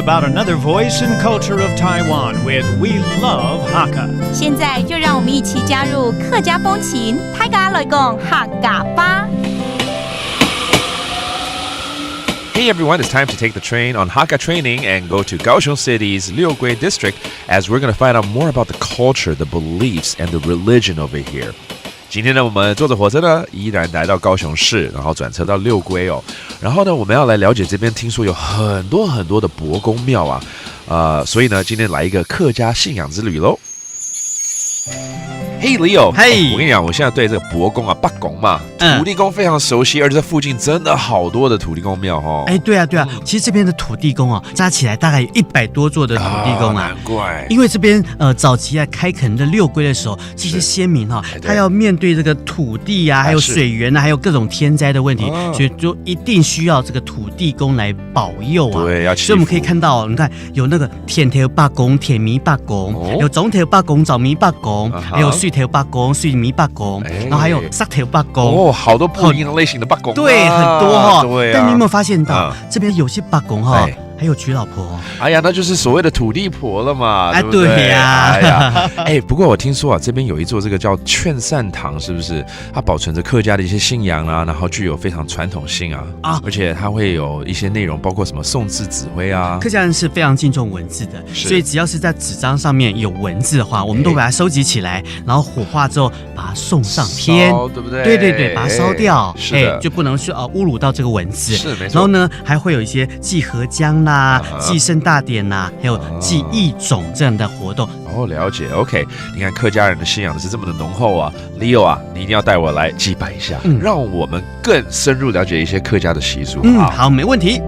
about another voice and culture of Taiwan with We Love Hakka. 现在就让我们一起加入客家风情，大家来讲客家吧。Hey everyone, it's time to take the train on Hakka training and go to Kaohsiung City's Liugui district as we're going to find out more about the culture, the beliefs, and the religion over here. 今天呢，我们坐着火车呢，依然来到高雄市，然后转车到六龟哦。然后呢，我们要来了解这边，听说有很多很多的伯公庙啊，所以呢，今天来一个客家信仰之旅喽。Hey Leo， Hey， 我跟你讲，我现在对这个伯公八公嘛，土地公非常熟悉，而且这附近真的好多的土地公庙哦。对啊，其实这边的土地公啊，加起来大概有100多座的土地公啊。难怪，因为这边早期开垦的六龟的时候，这些先民他要面对这个土地啊，还有水源啊，还有各种天灾的问题，所以就一定需要这个土地公来保佑啊。对，要祈福。所以我们可以看到，你看有那个田头八公、田米八公，有种头八公、枣米八公，还有水头八公、水米八公，然后还有沙头八公。哦，好多不一样类型的八公。对，很多哈。对啊。但你有没有发现到，这边有些八公还有娶老婆哎呀，那就是所谓的土地婆了嘛，对不对？对呀。不过我听说这边有一座这个叫劝善堂，是不是？它保存着客家的一些信仰啊，然后具有非常传统性而且它会有一些内容，包括什么宋字指挥啊。客家人是非常敬重文字的，所以只要是在纸张上面有文字的话，我们都把它收集起来，然后火化之后把它送上天，对不对？对，把它烧掉，是的，就不能去侮辱到这个文字。是没错。然后呢，还会有一些祭河江祭圣大典还有祭异种这样的活动。了解 ，OK。你看客家人的信仰是这么的浓厚啊 ，Leo 你一定要带我来祭拜一下，让我们更深入了解一些客家的习俗。好，没问题。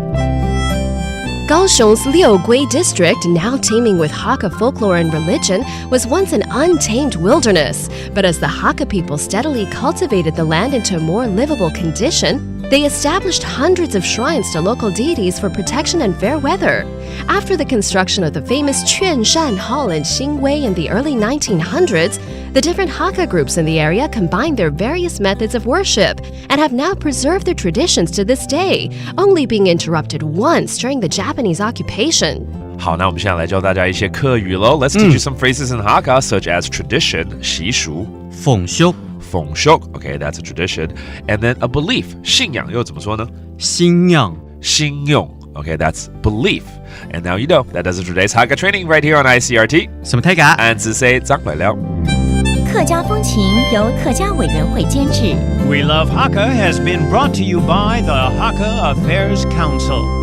Kaohsiung's Liugui district, now teeming with Hakka folklore and religion, was once an untamed wilderness. But as the Hakka people steadily cultivated the land into a more livable condition, they established hundreds of shrines to local deities for protection and fair weather. After the construction of the famous Quan Shan Hall in Xingwei in the early 1900s, the different Hakka groups in the area combined their various methods of worship and have now preserved their traditions to this day, only being interrupted once during the Japanese occupation. 好，那我们现在来教大家一些客语喽。Let's teach you some phrases in Hakka, such as tradition, 习俗，奉修。奉修 ，OK, that's a tradition. And then a belief, 信仰又怎么说呢？信仰。信用 ，OK, that's belief. And now you know that does it for today's Hakka training right here on ICRT. 什么泰嘎？安子 say 张百了。客家风情由客家委员会监制。 We Love Hakka has been brought to you by the Hakka Affairs Council.